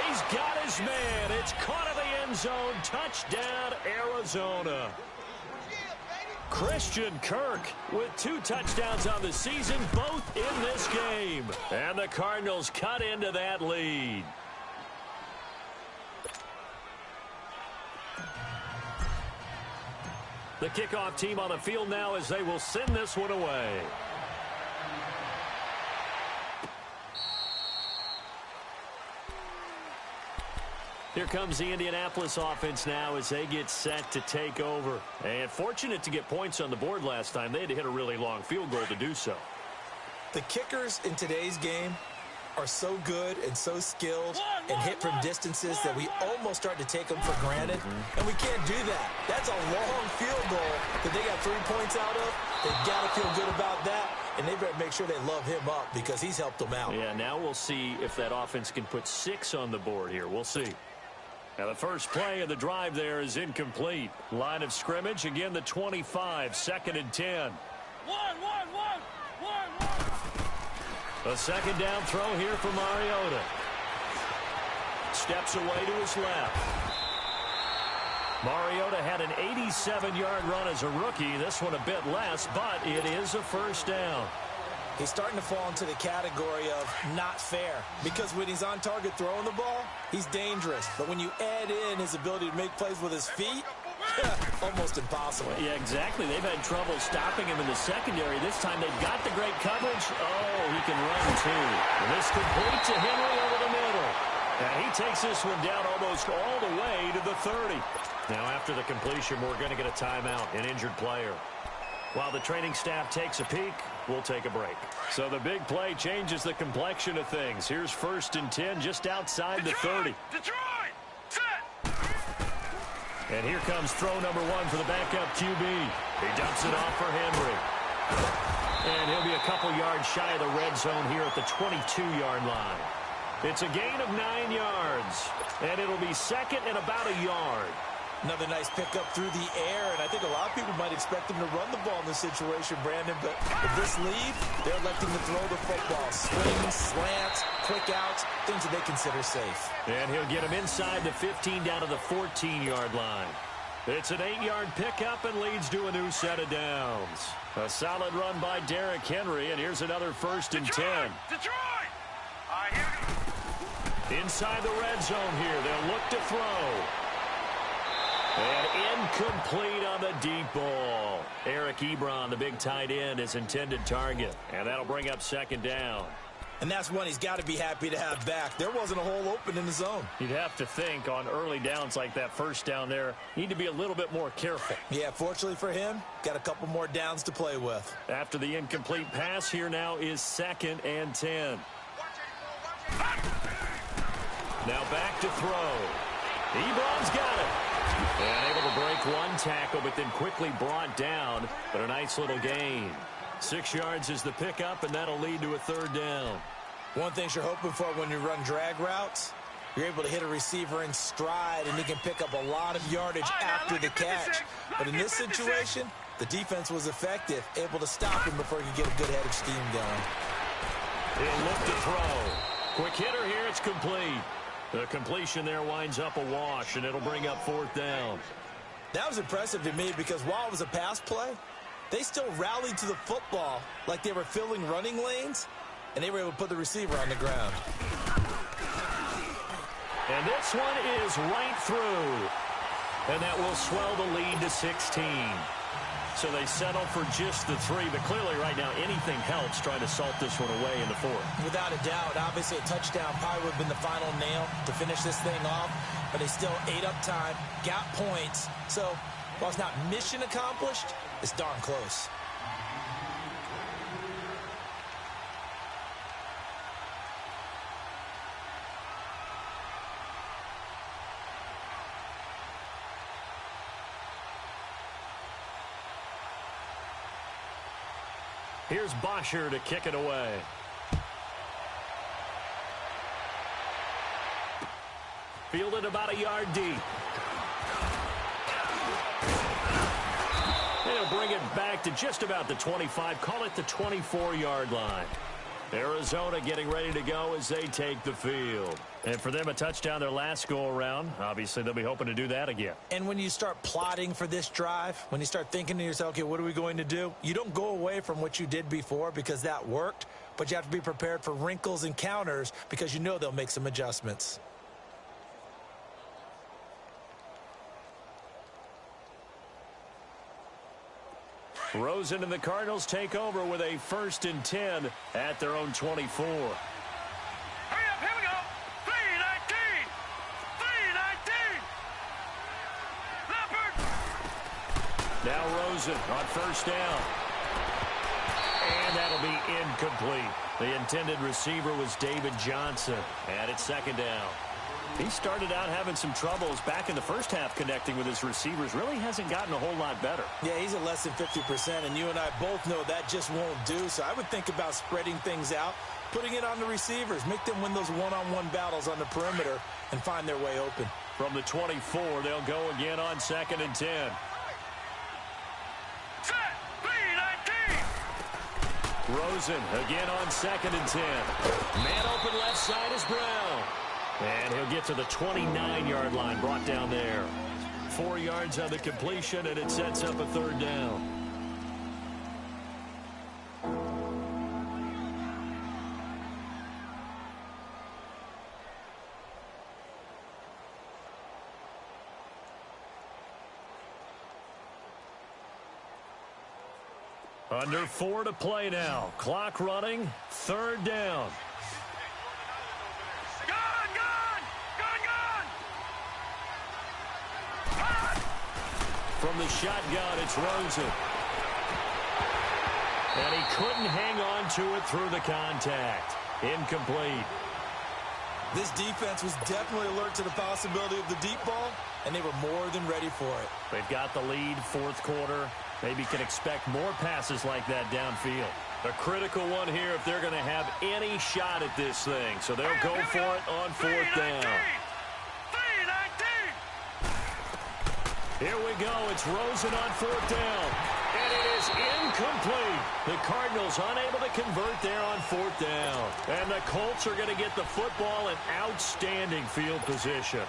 A: He's got his man. It's caught in the end zone. Touchdown, Arizona. Christian Kirk with 2 touchdowns on the season, both in this game. And the Cardinals cut into that lead. The kickoff team on the field now as they will send this one away. Here comes the Indianapolis offense now as they get set to take over. And fortunate to get points on the board last time. They had to hit a really long field goal to do so.
B: The kickers in today's game are so good and so skilled and hit from distances that we almost start to take them for granted. And we can't do that. That's a long field goal that they got 3 points out of. They've got to feel good about that. And they better make sure they love him up because he's helped them out.
A: Yeah, now we'll see if that offense can put 6 on the board here. We'll see. Now the first play of the drive there is incomplete. Line of scrimmage, again the 25, 2nd and 10. A 2nd down throw here for Mariota. Steps away to his left. Mariota had an 87-yard run as a rookie. This one a bit less, but it is a 1st down.
B: He's starting to fall into the category of not fair because when he's on target throwing the ball, he's dangerous. But when you add in his ability to make plays with his feet, almost impossible.
A: Yeah, exactly. They've had trouble stopping him in the secondary. This time they've got the great coverage. Oh, he can run too. And this complete to Henry over the middle. And he takes this one down almost all the way to the 30. Now after the completion, we're going to get a timeout, an injured player. While the training staff takes a peek, we'll take a break. So the big play changes the complexion of things. Here's 1st and 10 just outside the 30.
C: Detroit! Set!
A: And here comes throw number 1 for the backup QB. He dumps it off for Henry. And he'll be a couple yards shy of the red zone here at the 22-yard line. It's a gain of 9 yards. And it'll be 2nd and about a yard.
B: Another nice pickup through the air, and I think a lot of people might expect him to run the ball in this situation, Brandon, but with this lead, they're electing to throw the football. Swings, slants, quick outs, things that they consider safe.
A: And he'll get him inside the 15 down to the 14-yard line. It's an 8-yard pickup and leads to a new set of downs. A solid run by Derrick Henry, and here's another 1st and 10.
C: Detroit! All right, here we go.
A: Inside the red zone here, they'll look to throw. And incomplete on the deep ball. Eric Ebron, the big tight end, is intended target. And that'll bring up 2nd down.
B: And that's one he's got to be happy to have back. There wasn't a hole open in the zone.
A: You'd have to think on early downs like that 1st down there, need to be a little bit more careful.
B: Yeah, fortunately for him, got a couple more downs to play with.
A: After the incomplete pass, here now is 2nd and 10. Now back to throw. Ebron's got it. And able to break one tackle, but then quickly brought down. But a nice little gain. 6 yards is the pickup, and that'll lead to a 3rd down.
B: One thing you're hoping for when you run drag routes You're able to hit a receiver in stride, and he can pick up a lot of yardage after the catch. But in this situation, the defense was effective, able to stop him before he could get a good head of steam going.
A: He'll look to throw. Quick hitter here, it's complete. The completion there winds up a wash, and it'll bring up 4th down.
B: That was impressive to me because while it was a pass play, they still rallied to the football like they were filling running lanes, and they were able to put the receiver on the ground.
A: And this one is right through. And that will swell the lead to 16. So they settle for just the 3, but clearly right now anything helps trying to salt this one away in the 4th.
B: Without a doubt, obviously a touchdown probably would have been the final nail to finish this thing off, but they still ate up time, got points. So while it's not mission accomplished, it's darn close.
A: Here's Bosher to kick it away. Fielded about a yard deep. They'll bring it back to just about the 25. Call it the 24-yard line. Arizona getting ready to go as they take the field. And for them, a touchdown their last go-around. Obviously, they'll be hoping to do that again.
B: And when you start plotting for this drive, when you start thinking to yourself, okay, what are we going to do? You don't go away from what you did before because that worked, but you have to be prepared for wrinkles and counters because you know they'll make some adjustments.
A: Rosen and the Cardinals take over with a 1st and 10 at their own 24.
C: Hurry up, here we go. 3-19. 3-19. Leopard.
A: Now Rosen on 1st down. And that'll be incomplete. The intended receiver was David Johnson. And it's 2nd down. He started out having some troubles back in the first half connecting with his receivers. Really hasn't gotten a whole lot better.
B: Yeah, he's at less than 50%, and you and I both know that just won't do. So I would think about spreading things out, putting it on the receivers, make them win those one-on-one battles on the perimeter and find their way open.
A: From the 24, they'll go again on 2nd and 10.
C: Set. 3-19.
A: Rosen again on 2nd and 10. Man open left side is Brown. And he'll get to the 29-yard line, brought down there. 4 yards on the completion, and it sets up a 3rd down. Under 4 to play now. Clock running, 3rd down. From the shotgun, it's Rosen. And he couldn't hang on to it through the contact. Incomplete.
B: This defense was definitely alert to the possibility of the deep ball, and they were more than ready for it.
A: They've got the lead, 4th quarter. Maybe can expect more passes like that downfield. A critical one here if they're going to have any shot at this thing. So they'll go for it on 4th down. Here we go. It's Rosen on 4th down. And it is incomplete. The Cardinals unable to convert there on 4th down. And the Colts are going to get the football in outstanding field position.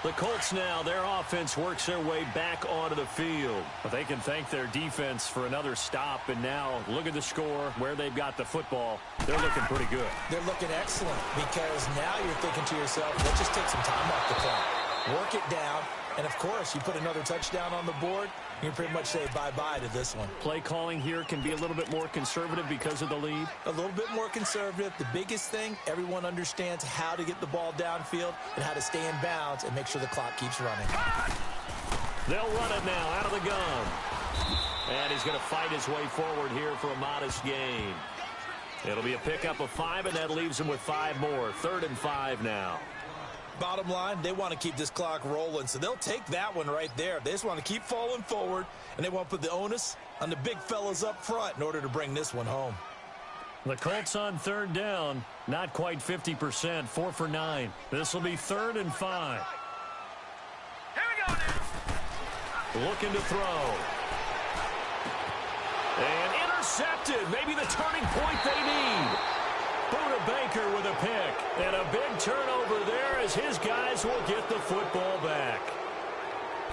A: The Colts now, their offense works their way back onto the field. But they can thank their defense for another stop. And now, look at the score, where they've got the football. They're looking pretty good.
B: They're looking excellent because now you're thinking to yourself, let's just take some time off the clock. Work it down. And, of course, you put another touchdown on the board, you can pretty much say bye-bye to this one.
A: Play calling here can be a little bit more conservative because of the lead.
B: A little bit more conservative. The biggest thing, everyone understands how to get the ball downfield and how to stay in bounds and make sure the clock keeps running.
A: They'll run it now out of the gun. And he's going to fight his way forward here for a modest gain. It'll be a pickup of 5, and that leaves him with 5 more. 3rd and 5 now.
B: Bottom line, they want to keep this clock rolling, so they'll take that one right there. They just want to keep falling forward, and they want to put the onus on the big fellas up front in order to bring this one home.
A: The Colts on third down, not quite 50%, 4 for 9. This will be 3rd and 5.
C: Here we go now.
A: Looking to throw. And intercepted. Maybe the turning point they need. Buda Baker with a pick. And a big turnover there as his guys will get the football back.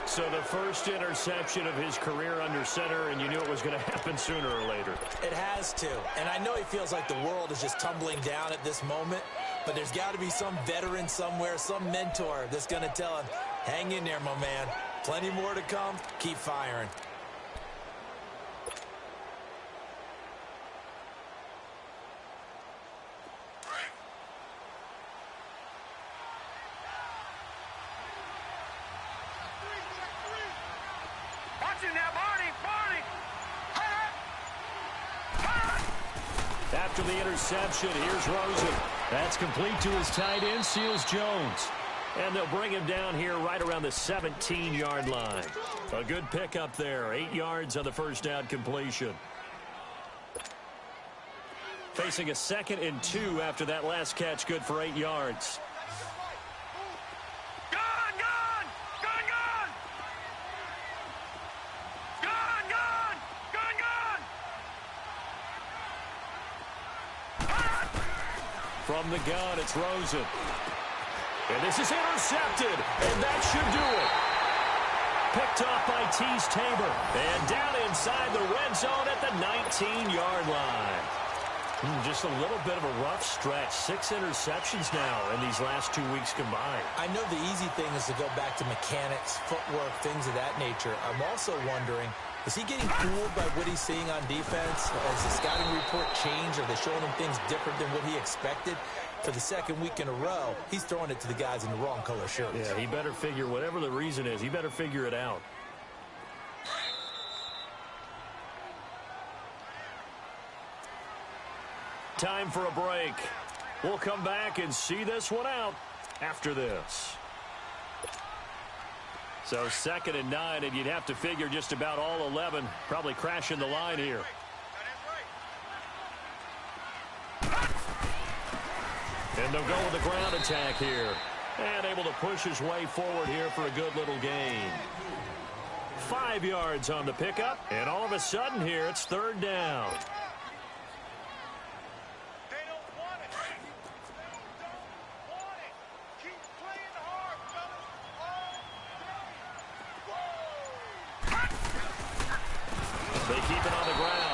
A: So the first interception of his career under center, and you knew it was going to happen sooner or later.
B: It has to. And I know he feels like the world is just tumbling down at this moment, but there's got to be some veteran somewhere, some mentor that's going to tell him, hang in there, my man. Plenty more to come. Keep firing.
A: After the interception, here's Rosen. That's complete to his tight end, Seals Jones. And they'll bring him down here right around the 17-yard line. A good pickup there, 8 yards on the first down completion. Facing a 2nd and 2 after that last catch, good for 8 yards. From the gun, it's Rosen. And this is intercepted, and that should do it. Picked off by Tease Tabor. And down inside the red zone at the 19-yard line. Just a little bit of a rough stretch. 6 interceptions now in these last 2 weeks combined.
B: I know the easy thing is to go back to mechanics, footwork, things of that nature. I'm also wondering, is he getting fooled by what he's seeing on defense? Has the scouting report changed? Are they showing him things different than what he expected? For the 2nd week in a row, he's throwing it to the guys in the wrong color shirts.
A: Yeah, he better figure, whatever the reason is, he better figure it out. Time for a break. We'll come back and see this one out after this. So 2nd and 9, and you'd have to figure just about all 11 probably crashing the line here. And they'll go with the ground attack here. And able to push his way forward here for a good little gain. 5 yards on the pickup, and all of a sudden here it's 3rd down.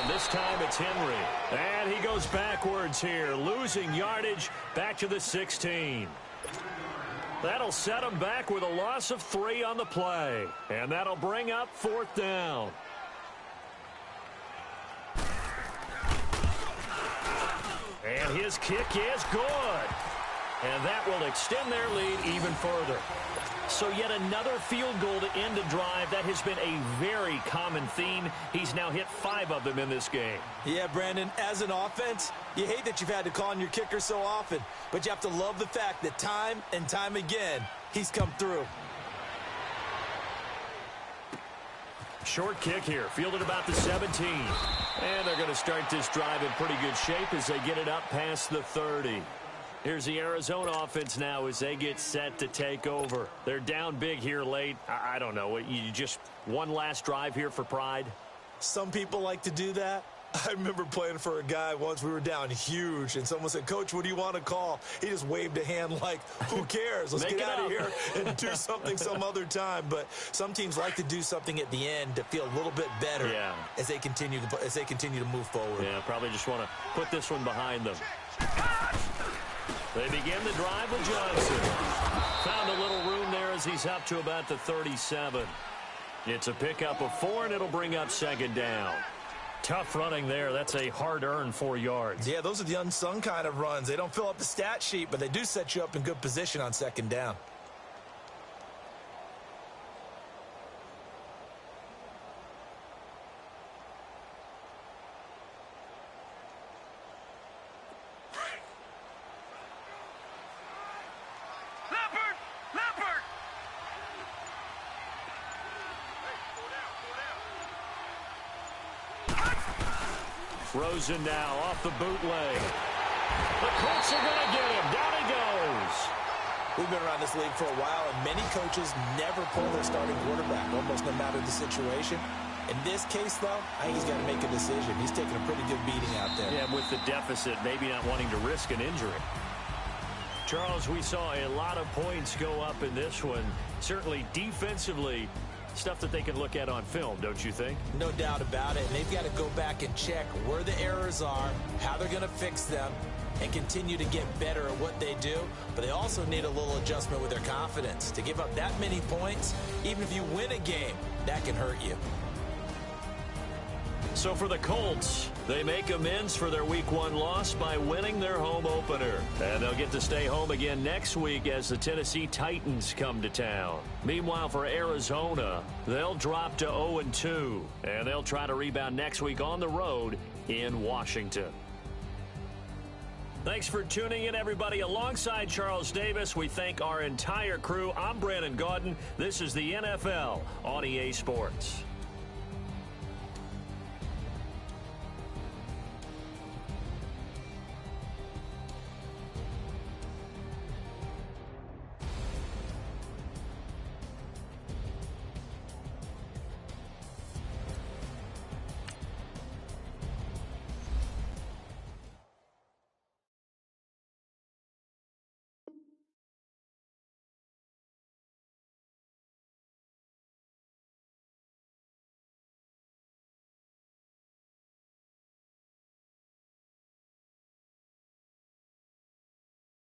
A: This time it's Henry. And he goes backwards here, losing yardage back to the 16. That'll set him back with a loss of 3 on the play. And that'll bring up 4th down. And his kick is good. And that will extend their lead even further. So yet another field goal to end a drive. That has been a very common theme. He's now hit 5 of them in this game.
B: Yeah, Brandon, as an offense, you hate that you've had to call on your kicker so often, but you have to love the fact that time and time again, he's come through.
A: Short kick here, fielded about the 17. And they're going to start this drive in pretty good shape as they get it up past the 30. Here's the Arizona offense now as they get set to take over. They're down big here late. I don't know. You just one last drive here for pride?
B: Some people like to do that. I remember playing for a guy once. We were down huge, and someone said, "Coach, what do you want to call?" He just waved a hand like, who cares? Let's get out of here and do something some other time. But some teams like to do something at the end to feel a little bit better as they continue to move forward.
A: Yeah, probably just want to put this one behind them. They begin the drive with Johnson. Found a little room there as he's up to about the 37. It's a pickup of 4, and it'll bring up 2nd down. Tough running there. That's a hard-earned 4 yards.
B: Yeah, those are the unsung kind of runs. They don't fill up the stat sheet, but they do set you up in good position on 2nd down.
A: Rosen now off the bootleg. The Colts are going to get him. Down he goes.
B: We've been around this league for a while, and many coaches never pull their starting quarterback, almost no matter the situation. In this case, though, I think he's got to make a decision. He's taking a pretty good beating out there.
A: Yeah, with the deficit, maybe not wanting to risk an injury. Charles, we saw a lot of points go up in this one. Certainly defensively, stuff that they can look at on film, don't you think?
B: No doubt about it. And they've got to go back and check where the errors are, how they're going to fix them, and continue to get better at what they do. But they also need a little adjustment with their confidence. To give up that many points, even if you win a game, that can hurt you.
A: So for the Colts, they make amends for their Week 1 loss by winning their home opener. And they'll get to stay home again next week as the Tennessee Titans come to town. Meanwhile, for Arizona, they'll drop to 0-2. And they'll try to rebound next week on the road in Washington. Thanks for tuning in, everybody. Alongside Charles Davis, we thank our entire crew. I'm Brandon Gaudin. This is the NFL on EA Sports.